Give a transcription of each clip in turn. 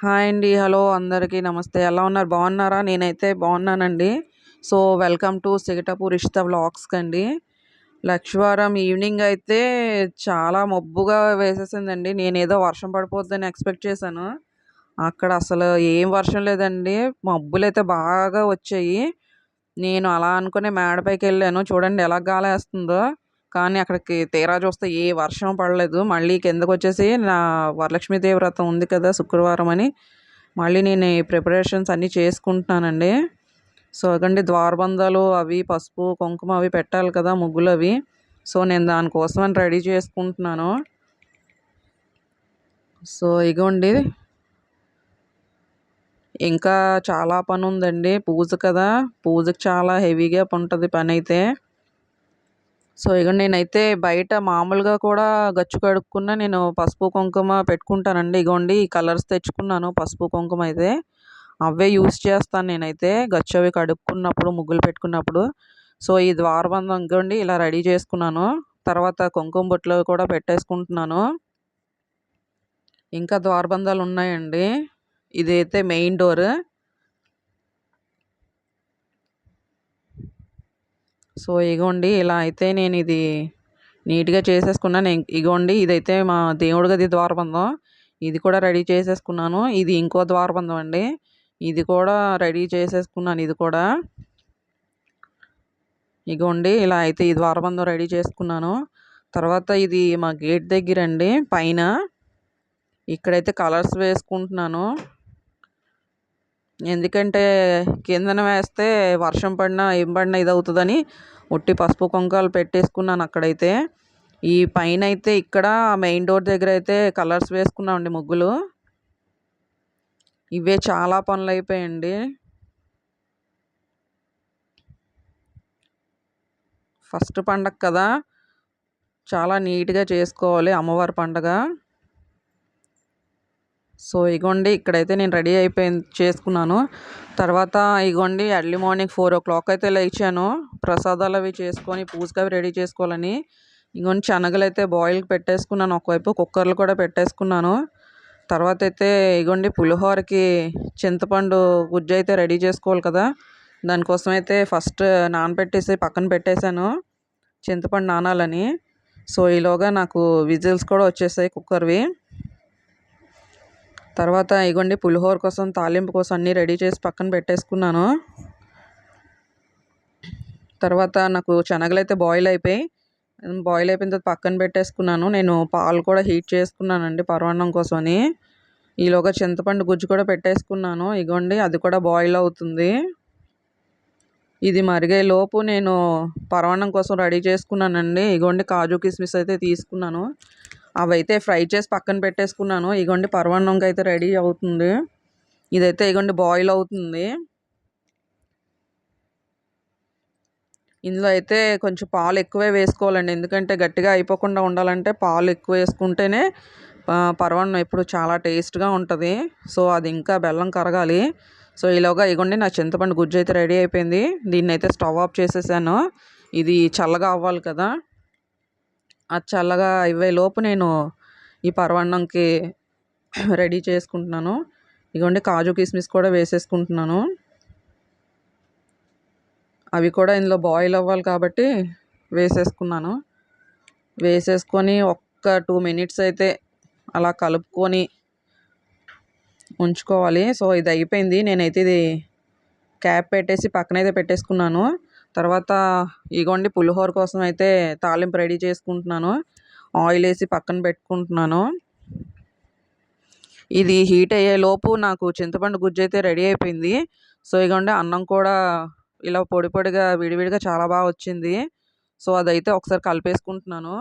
Hi అండి. Hello అందరికీ నమస్తే. ఎలా ఉన్నారు? బాగున్నారా? నేనైతే బాగున్నానండి. సో, వెల్కమ్ టు సిగటపూర్ ఇష్త వ్లాగ్స్‌కండి. లక్షవారం ఈవినింగ్ అయితే చాలా మబ్బుగా వేసేసిందండి. నేనేదో వర్షం పడిపోద్దని ఎక్స్‌పెక్ట్ చేశాను. అక్కడ అసలు ఏం వర్షం లేదండి. మబ్బులైతే బాగా వచ్చాయి. నేను అలా అనుకునే మేడ పైకెళ్ళాను. చూడండి ఎలా గాలేస్తుందో. కానీ అక్కడికి తీరా చూస్తే ఏ వర్షం పడలేదు. మళ్ళీ కిందకొచ్చేసి నా వరలక్ష్మీదేవి వ్రతం ఉంది కదా! శుక్రవారం అని మళ్ళీ నేను ఈ ప్రిపరేషన్స్ అన్నీ చేసుకుంటున్నానండి. సో, అదండి ద్వారబంధాలు అవి పసుపు, కుంకుమ అవి పెట్టాలి కదా! ముగ్గులవి. సో, నేను దానికోసమని రెడీ చేసుకుంటున్నాను. సో, ఇగోండి ఇంకా చాలా పనుందండి. పూజ కదా! పూజకి చాలా హెవీగా ఉంటది పనైతే. సో, ఇగ నేనైతే బయట మామూలుగా కూడా గచ్చు కడుక్కున్న నేను పసుపు, కుంకుమ పెట్టుకుంటానండి. ఇగోండి ఈ కలర్స్ తెచ్చుకున్నాను పసుపు, కుంకుమ అయితే. అవే యూజ్ చేస్తాను నేనైతే గచ్చు అవి కడుక్కున్నప్పుడు, ముగ్గులు పెట్టుకున్నప్పుడు. సో, ఈ ద్వారబంధం ఇగోండి ఇలా రెడీ చేసుకున్నాను. తర్వాత కుంకుమ బొట్లు కూడా పెట్టేసుకుంటున్నాను. ఇంకా ద్వారబంధాలున్నాయండి. ఇదైతే మెయిన్ డోర్. సో, ఇగోండి ఇలా అయితే నేనిది నీట్‌గా చేసేసుకున్నాను. ఇగోండి ఇదైతే మా దేవుడి గది ద్వారబంధం. ఇది కూడా రెడీ చేసేసుకున్నాను. ఇది ఇంకో ద్వారబంధం అండి. ఇది కూడా రెడీ చేసేసుకున్నాను ఇది కూడా. ఇగోండి ఇలా అయితే ఈ ద్వారబంధం రెడీ చేసుకున్నాను. తర్వాత ఇది మా గేట్ దగ్గరండి పైన. ఇక్కడైతే కలర్స్ వేసుకుంటున్నాను. ఎందుకంటే కిందన వేస్తే వర్షం పడినా, ఏం పడినా ఇదవుతదని ఉట్టి పసుపు, కుంకాలు పెట్టేసుకున్నాను అక్కడైతే. ఈ పైనైతే ఇక్కడ మెయిన్ డోర్ దగ్గరైతే కలర్స్ వేసుకున్నామండి ముగ్గులు. ఇవే చాలా పనులయిపోయాయండి. ఫస్ట్ పండగ కదా! చాలా నీట్‌గా చేసుకోవాలి అమ్మవారి పండగ. సో, ఇగోండి ఇక్కడైతే నేను రెడీ చేసుకున్నాను. తర్వాత ఇగోండి ఎర్లీ మార్నింగ్ 4:00 అయితే లేచాను. ప్రసాదాలవి చేసుకొని పూజకవి రెడీ చేసుకోవాలని. ఇగోండి శనగలైతే బాయిల్‌కి పెట్టేసుకున్నాను. ఒకవైపు కుక్కర్‌లో కూడా పెట్టేసుకున్నాను. తర్వాతైతే ఇగోండి పులిహోరకి చింతపండు గుజ్జయితే రెడీ చేసుకోవాలి కదా! దానికోసమైతే ఫస్ట్ నానబెట్టేసి పక్కన పెట్టేశాను. చింతపండు నానాలని. సో, ఈలోగా నాకు విజిల్స్ కూడా వచ్చేసాయి కుక్కర్‌వి. తర్వాత ఇగోండి పులిహోర కోసం, తాలింపు కోసం అన్నీ రెడీ చేసి పక్కన పెట్టేసుకున్నాను. తర్వాత నాకు శనగలైతే బాయిల్ అయిపోయాయి. బాయిల్ అయిపోయిన తర్వాత పక్కన పెట్టేసుకున్నాను. నేను పాలు కూడా హీట్ చేసుకున్నానండి పరమాన్నం కోసమని. ఈలోగా చింతపండు గుజ్జు కూడా పెట్టేసుకున్నాను. ఇగోండి అది కూడా బాయిల్ అవుతుంది. ఇది మరిగేలోపు నేను పరమాన్నం కోసం రెడీ చేసుకున్నానండి. ఇగోండి కాజు, కిస్మిస్ అయితే తీసుకున్నాను. అవైతే ఫ్రై చేసి పక్కన పెట్టేసుకున్నాను. ఇగోండి పరమాన్నంకి అయితే రెడీ అవుతుంది. ఇదైతే ఇగోండి బాయిల్ అవుతుంది. ఇందులో అయితే కొంచెం పాలు ఎక్కువే వేసుకోవాలండి. ఎందుకంటే గట్టిగా అయిపోకుండా ఉండాలంటే పాలు ఎక్కువ వేసుకుంటేనే పరమాన్నం ఎప్పుడు చాలా టేస్ట్‌గా ఉంటది. సో, అది ఇంకా బెల్లం కరగాలి. సో, ఈలోగా ఇగోండి నా చింతపండు గుజ్జు అయితే రెడీ అయిపోయింది. దీన్నైతే స్టవ్ ఆఫ్ చేసేసాను. ఇది చల్లగా అవ్వాలి కదా! అది చల్లగా అయ్యేలోపు నేను ఈ పరమాన్నంకి రెడీ చేసుకుంటున్నాను. ఇగోండి కాజు, కిస్మిస్ కూడా వేసేసుకుంటున్నాను. అవి కూడా ఇందులో బాయిల్ అవ్వాలి కాబట్టి వేసేసుకున్నాను. వేసేసుకొని ఒక్క 2 మినిట్స్ అయితే అలా కలుపుకొని ఉంచుకోవాలి. సో, ఇది అయిపోయింది. నేనైతే ఇది క్యాప్ పెట్టేసి పక్కనైతే పెట్టేసుకున్నాను. తర్వాత ఇగోండి పులిహోర కోసం అయితే తాలింపు రెడీ చేసుకుంటున్నాను. ఆయిల్ వేసి పక్కన పెట్టుకుంటున్నాను. ఇది హీట్ అయ్యేలోపు నాకు చింతపండు గుజ్జు అయితే రెడీ అయిపోయింది. సో, ఇగోండి అన్నం కూడా ఇలా పొడి పొడిగా విడివిడిగా చాలా బాగా వచ్చింది. సో, అదైతే ఒకసారి కలిపేసుకుంటున్నాను.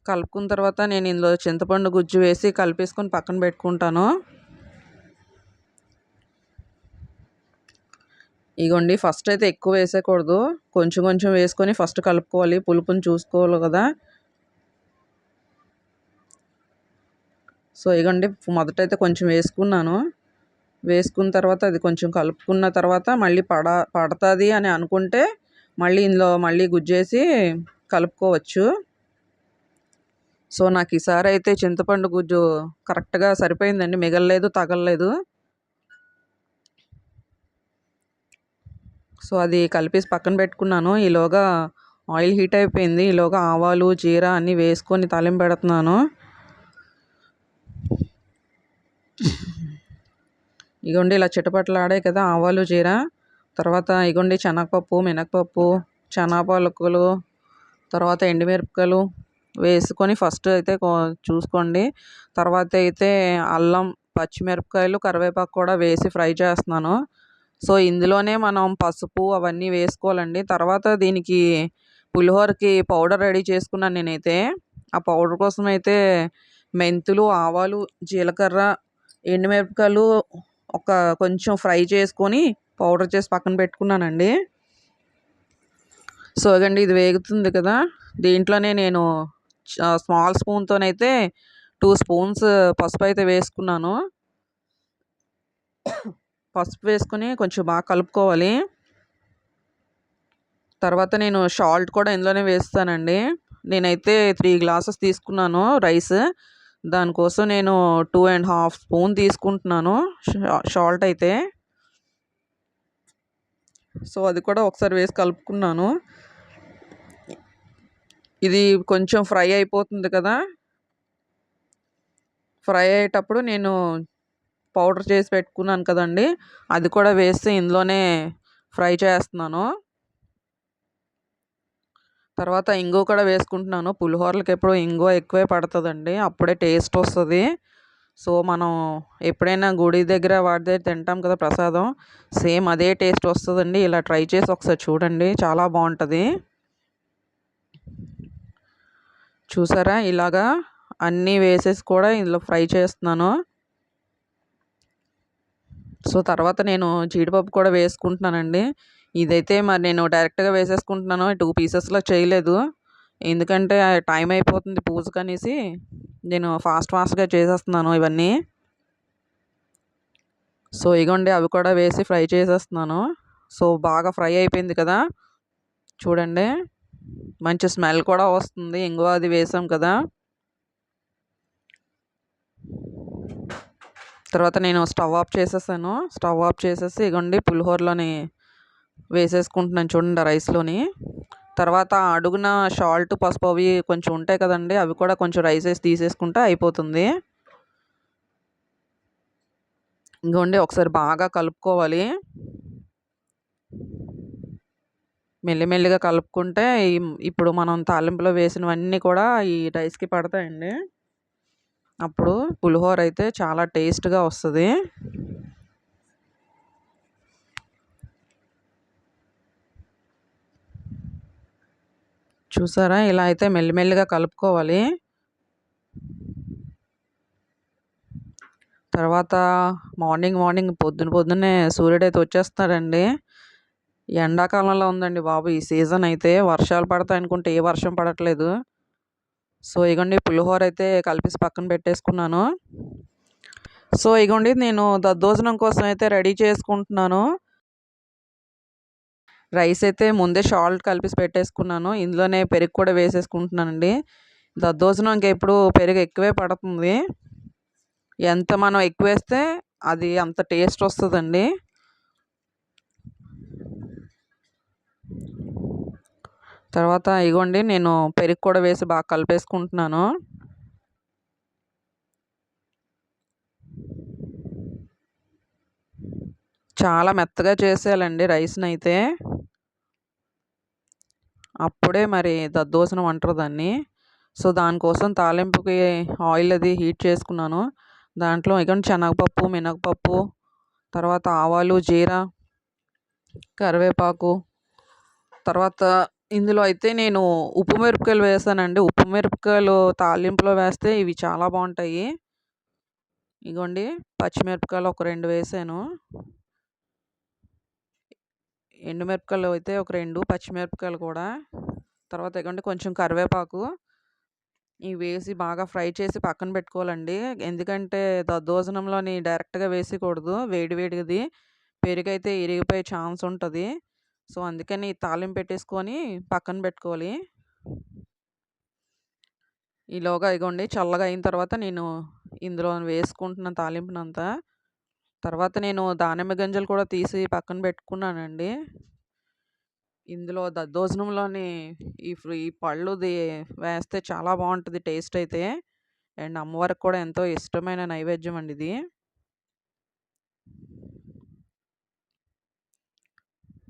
కలుపుకున్న తర్వాత నేను ఇందులో చింతపండు గుజ్జు వేసి కలిపేసుకొని పక్కన పెట్టుకుంటాను. ఇగోండి ఫస్ట్ అయితే ఎక్కువ వేసేయకూడదు. కొంచెం కొంచెం వేసుకొని ఫస్ట్ కలుపుకోవాలి. పులుపుని చూసుకోవాలి కదా! సో, ఇగోండి మొదటైతే కొంచెం వేసుకున్నాను. వేసుకున్న తర్వాత అది కొంచెం కలుపుకున్న తర్వాత మళ్ళీ పడతది అని అనుకుంటే మళ్ళీ ఇందులో మళ్ళీ గుజ్జేసి కలుపుకోవచ్చు. సో, నాకు ఈసారి అయితే చింతపండు గుజ్జు కరెక్ట్‌గా సరిపోయిందండి. మిగలలేదు, తగలలేదు. సో, అది కలిపేసి పక్కన పెట్టుకున్నాను. ఈలోగా ఆయిల్ హీట్ అయిపోయింది. ఈలోగా ఆవాలు, జీరా అన్నీ వేసుకొని తాలింపు పెడుతున్నాను. ఇగోండి ఇలా చిటపటలాడాయి కదా ఆవాలు, జీరా. తర్వాత ఇగోండి శనగపప్పు, మినపప్పు, చనా పలుకులు, తర్వాత ఎండుమిరపకాయలు వేసుకొని ఫస్ట్ అయితే చూసుకోండి. తర్వాత అయితే అల్లం, పచ్చిమిరపకాయలు, కరివేపాకు కూడా వేసి ఫ్రై చేస్తున్నాను. సో, ఇందులోనే మనం పసుపు అవన్నీ వేసుకోవాలండి. తర్వాత దీనికి పులిహోరకి పౌడర్ రెడీ చేసుకున్నాను నేనైతే. ఆ పౌడర్ కోసం అయితే మెంతులు, ఆవాలు, జీలకర్ర, ఎండుమిరపకాయలు కొంచెం ఫ్రై చేసుకొని పౌడర్ చేసి పక్కన పెట్టుకున్నానండి. సో, ఇగండి ఇది వేగుతుంది కదా! దీంట్లోనే నేను స్మాల్ స్పూన్‌తోనైతే 2 స్పూన్స్ పసుపయితే వేసుకున్నాను. పసుపు వేసుకొని కొంచెం బాగా కలుపుకోవాలి. తర్వాత నేను సాల్ట్ కూడా ఇందులోనే వేస్తానండి. నేనైతే 3 గ్లాసెస్ తీసుకున్నాను రైస్. దానికోసం నేను 2 ½ స్పూన్ తీసుకుంటున్నాను సాల్ట్ అయితే. సో, అది కూడా ఒకసారి వేసి కలుపుకున్నాను. ఇది కొంచెం ఫ్రై అయిపోతుంది కదా! ఫ్రై అయ్యేటప్పుడు నేను పౌడర్ చేసి పెట్టుకున్నాను కదండీ! అది కూడా వేసి ఇందులోనే ఫ్రై చేస్తున్నాను. తర్వాత ఇంగువ కూడా వేసుకుంటున్నాను. పులిహోరలకి ఎప్పుడు ఇంగువ ఎక్కువే పడతదండి. అప్పుడే టేస్ట్ వస్తది. సో, మనం ఎప్పుడైనా గుడి దగ్గర వాటి దగ్గర తింటాం కదా ప్రసాదం. సేమ్ అదే టేస్ట్ వస్తదండి. ఇలా ట్రై చేసి ఒకసారి చూడండి. చాలా బావుంటది. చూసారా? ఇలాగా అన్నీ వేసేసి కూడా ఇందులో ఫ్రై చేస్తున్నాను. సో, తర్వాత నేను జీడిపప్పు కూడా వేసుకుంటున్నానండి. ఇదైతే మరి నేను డైరెక్ట్‌గా వేసేసుకుంటున్నాను. 2 పీసెస్‌లో చేయలేదు. ఎందుకంటే టైం అయిపోతుంది పూజకనేసి నేను ఫాస్ట్‌గా చేసేస్తున్నాను ఇవన్నీ. సో, ఇగోండి అవి కూడా వేసి ఫ్రై చేసేస్తున్నాను. సో, బాగా ఫ్రై అయిపోయింది కదా! చూడండి. మంచి స్మెల్ కూడా వస్తుంది. ఇంగువ అది వేసాం కదా! తర్వాత నేను స్టవ్ ఆఫ్ చేసేసాను. స్టవ్ ఆఫ్ చేసేసి ఇగోండి పులిహోరలోని వేసేసుకుంటున్నాను చూడండి రైస్‌లోని. తర్వాత అడుగున సాల్ట్, పసుపు అవి కొంచెం ఉంటాయి కదండీ! అవి కూడా కొంచెం రైస్ ఏసి తీసేసుకుంటే అయిపోతుంది. ఇంగోండి ఒకసారి బాగా కలుపుకోవాలి. మెల్లిమెల్లిగా కలుపుకుంటే ఇప్పుడు మనం తాలింపులో వేసినవన్నీ కూడా ఈ రైస్‌కి పడతాయండి. అప్పుడు పులిహోర అయితే చాలా టేస్ట్‌గా వస్తది. చూసారా? ఇలా అయితే మెల్లిమెల్లిగా కలుపుకోవాలి. తర్వాత మార్నింగ్ పొద్దున్నే సూర్యుడైతే వచ్చేస్తున్నాడండి. ఎండాకాలంలో ఉందండి బాబు ఈ సీజన్ అయితే. వర్షాలు పడతాయనుకుంటే ఏ వర్షం పడట్లేదు. సో, ఇగోండి పులిహోర అయితే కలిపేసి పక్కన పెట్టేసుకున్నాను. సో, ఇగోండి నేను దద్దోజనం కోసం అయితే రెడీ చేసుకుంటున్నాను. రైస్ అయితే ముందే సాల్ట్ కలిపేసి పెట్టేసుకున్నాను. ఇందులోనే పెరుగు కూడా వేసేసుకుంటున్నానండి. దద్దోజనంకి ఎప్పుడు పెరుగు ఎక్కువే పడుతుంది. ఎంత మనం ఎక్కువేస్తే అది అంత టేస్ట్ వస్తదండి. తర్వాత ఇగోండి నేను పెరుగు కూడా వేసి బాగా కలిపేసుకుంటున్నాను. చాలా మెత్తగా చేసేయాలండి రైస్‌నైతే. అప్పుడే మరి దద్దోజనం అంటారు దాన్ని. సో, దానికోసం తాలింపుకి ఆయిల్ అది హీట్ చేసుకున్నాను. దాంట్లో ఇగోండి శనగపప్పు, మినపప్పు, తర్వాత ఆవాలు, జీరా, కరివేపాకు, తర్వాత ఇందులో అయితే నేను ఉప్పు మిరపకాయలు వేసానండి. ఉప్పు మిరపకాయలు తాలింపులో వేస్తే ఇవి చాలా బావుంటాయి. ఇగోండి పచ్చిమిరపకాయలు ఒక 2 వేసాను. ఎండుమిరపకాయలు అయితే ఒక 2, పచ్చిమిరపకాయలు కూడా. తర్వాత ఇగోండి కొంచెం కరివేపాకు. ఇవి వేసి బాగా ఫ్రై చేసి పక్కన పెట్టుకోవాలండి. ఎందుకంటే దద్దోజనంలోని డైరెక్ట్‌గా వేసేయకూడదు. వేడి వేడిది పెరుగైతే ఇరిగిపోయే ఛాన్స్ ఉంటది. సో, అందుకని తాలింపు పెట్టేసుకొని పక్కన పెట్టుకోవాలి. ఈలోగా ఇగోండి చల్లగా అయిన తర్వాత నేను ఇందులో వేసుకుంటున్నాను తాలింపునంతా. తర్వాత నేను దానిమ్మ గింజలు కూడా తీసి పక్కన పెట్టుకున్నానండి. ఇందులో దద్దోజనంలోని ఈ పళ్ళుది వేస్తే చాలా బావుంటది టేస్ట్ అయితే. అండ్ అమ్మవారికి కూడా ఎంతో ఇష్టమైన నైవేద్యం అండి ఇది.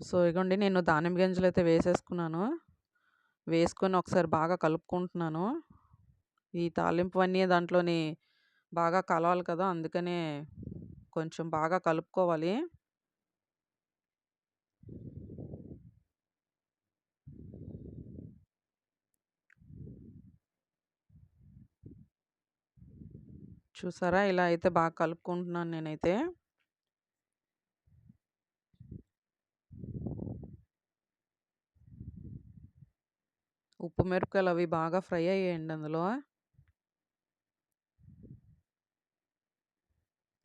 సో, ఇగోండి నేను దానిమ్మ గింజలైతే వేసేసుకున్నాను. వేసుకొని ఒకసారి బాగా కలుపుకుంటున్నాను. ఈ తాలింపువన్నీ దాంట్లోని బాగా కలవాలి కదా! అందుకనే కొంచెం బాగా కలుపుకోవాలి. చూసారా? ఇలా అయితే బాగా కలుపుకుంటున్నాను నేనైతే. ఉప్పు మిరపకాయలు అవి బాగా ఫ్రై అయ్యాయండి అందులో.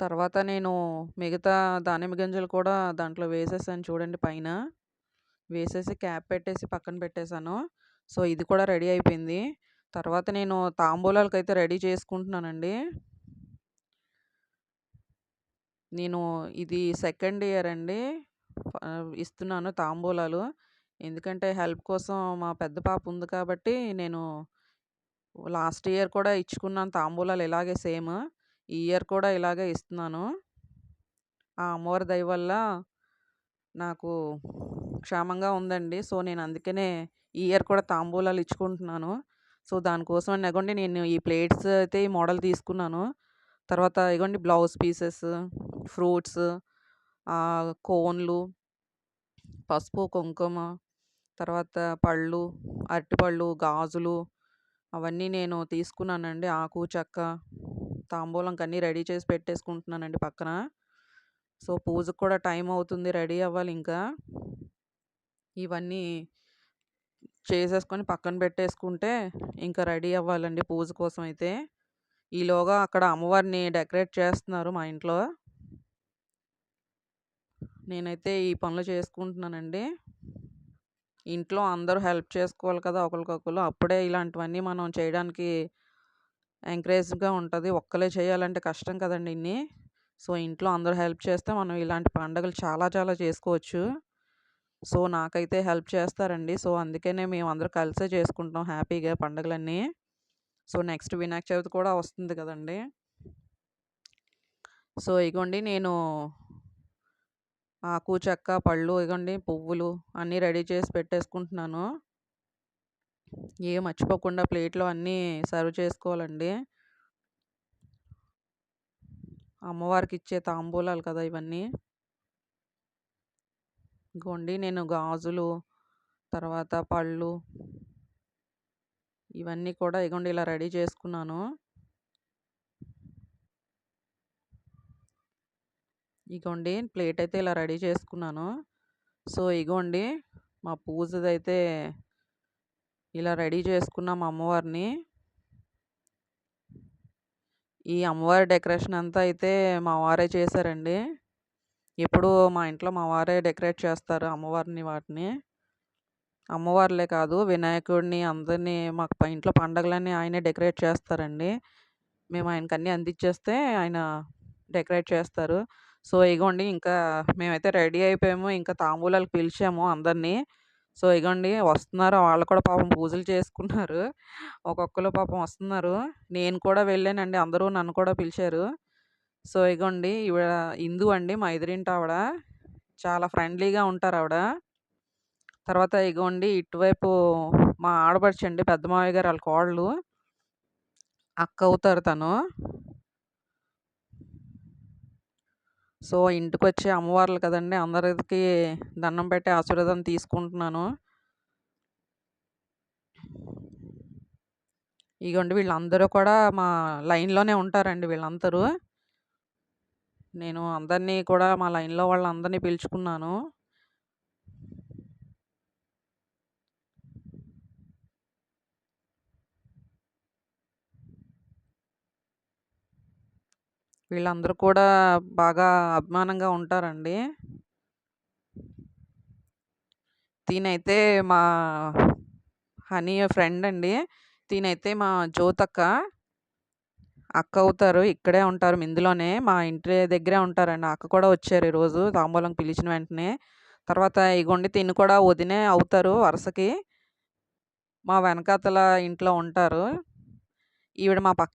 తర్వాత నేను మిగతా దానిమ్మ గింజలు కూడా దాంట్లో వేసేసాను చూడండి పైన. వేసేసి క్యాప్ పెట్టేసి పక్కన పెట్టేసాను. సో, ఇది కూడా రెడీ అయిపోయింది. తర్వాత నేను తాంబూలాలకైతే రెడీ చేసుకుంటున్నానండి. నేను ఇది సెకండ్ ఇయర్ అండి. ఇస్తున్నాను తాంబూలాలు. ఎందుకంటే హెల్ప్ కోసం మా పెద్ద పాప ఉంది కాబట్టి నేను లాస్ట్ ఇయర్ కూడా ఇచ్చుకున్నాను తాంబూలాలు ఇలాగే సేమ్. ఈ ఇయర్ కూడా ఇలాగే ఇస్తున్నాను. ఆ అమ్మవారి దయ వల్ల నాకు క్షేమంగా ఉందండి. సో, నేను అందుకనే ఈ ఇయర్ కూడా తాంబూలాలు ఇచ్చుకుంటున్నాను. సో, దానికోసం అని ఇగోండి నేను ఈ ప్లేట్స్ అయితే ఈ మోడల్ తీసుకున్నాను. తర్వాత ఇగోండి బ్లౌజ్ పీసెస్, ఫ్రూట్స్, కోన్లు, పసుపు, కుంకుమ, తర్వాత పళ్ళు, అరటిపళ్ళు, గాజులు అవన్నీ నేను తీసుకున్నానండి. ఆకు, చెక్క, తాంబూలంకన్నీ రెడీ చేసి పెట్టేసుకుంటున్నానండి పక్కన. సో, పూజకు కూడా టైం అవుతుంది. రెడీ అవ్వాలింకా. ఇవన్నీ చేసేసుకొని పక్కన పెట్టేసుకుంటే ఇంకా రెడీ అవ్వాలండి పూజ కోసం అయితే. ఈలోగా అక్కడ అమ్మవారిని డెకరేట్ చేస్తున్నారు మా ఇంట్లో. నేనైతే ఈ పనులు చేసుకుంటున్నానండి. ఇంట్లో అందరూ హెల్ప్ చేసుకోవాలి కదా! ఒకళ్ళకొకళ్ళు. అప్పుడే ఇలాంటివన్నీ మనం చేయడానికి ఎంకరేజ్‌గా ఉంటది. ఒక్కళ్ళే చేయాలంటే కష్టం కదండీ ఇన్ని. సో, ఇంట్లో అందరూ హెల్ప్ చేస్తే మనం ఇలాంటి పండగలు చాలా చాలా చేసుకోవచ్చు. సో, నాకైతే హెల్ప్ చేస్తారండి. సో, అందుకనే మేమందరం కలిసే చేసుకుంటాం హ్యాపీగా పండగలన్నీ. సో, నెక్స్ట్ వినాయక చవితి కూడా వస్తుంది కదండీ! సో, ఇగోండి నేను ఆకు, చెక్క, పళ్ళు ఇగోండి పువ్వులు అన్నీ రెడీ చేసి పెట్టేసుకుంటున్నాను. ఏం మర్చిపోకుండా ప్లేట్‌లో అన్నీ సర్వ్ చేసుకోవాలండి. అమ్మవారికిచ్చే తాంబూలాలు కదా ఇవన్నీ. ఇగోండి నేను గాజులు, తర్వాత పళ్ళు ఇవన్నీ కూడా ఇగోండి ఇలా రెడీ చేసుకున్నాను. ఇగోండి ప్లేట్ అయితే ఇలా రెడీ చేసుకున్నాను. సో, ఇగోండి మా పూజదైతే ఇలా రెడీ చేసుకున్నాం అమ్మవారిని. ఈ అమ్మవారి డెకరేషన్ అంతా అయితే మా వారే చేశారండి. ఎప్పుడూ మా ఇంట్లో మా వారే డెకరేట్ చేస్తారు అమ్మవారిని వాటిని. అమ్మవార్లే కాదు వినాయకుడిని అందరిని మాకు ఇంట్లో పండగలన్నీ ఆయనే డెకరేట్ చేస్తారండి. మేము ఆయనకన్నీ అందిచ్చేస్తే ఆయన డెకరేట్ చేస్తారు. సో, ఇగోండి ఇంకా మేమైతే రెడీ అయిపోయాము. ఇంకా తాంబూలాలకు పిలిచాము అందరిని. సో, ఇగోండి వస్తున్నారు. వాళ్ళు కూడా పాపం పూజలు చేసుకున్నారు. ఒక్కొక్కళ్ళు పాపం వస్తున్నారు. నేను కూడా వెళ్ళానండి. అందరూ నన్ను కూడా పిలిచారు. సో, ఇగోండి ఈవిడ హిందూ అండి మా ఎదురింటావిడ. చాలా ఫ్రెండ్లీగా ఉంటారావిడ. తర్వాత ఇగోండి ఇటువైపు మా ఆడపడుచండి పెద్ద మావయ్య గారు ఆళ్ళ కోడలు. అక్క అవుతారు తను. సో, ఇంటికొచ్చే అమ్మవార్లు కదండీ! అందరికి దండం పెట్టి ఆశీర్వాదం తీసుకుంటున్నాను. ఇగోండి వీళ్ళందరూ కూడా మా లైన్‌లోనే ఉంటారండి వీళ్ళందరూ. నేను అందరిని కూడా మా లైన్‌లో వాళ్ళందరిని పిలుచుకున్నాను. వీళ్ళందరూ కూడా బాగా అభిమానంగా ఉంటారండి. తినైతే మా హనీ ఫ్రెండ్ అండి. తినైతే మా జ్యోతక్క. అక్క అవుతారు. ఇక్కడే ఉంటారు మిందులోనే. మా ఇంటి దగ్గరే ఉంటారండి. అక్క కూడా వచ్చారు ఈరోజు తాంబూలం పిలిచిన వెంటనే. తర్వాత ఇగోండి తిను కూడా వదినే అవుతారు వరుసకి. మా వెనకాతల ఇంట్లో ఉంటారు. ఈవిడ మా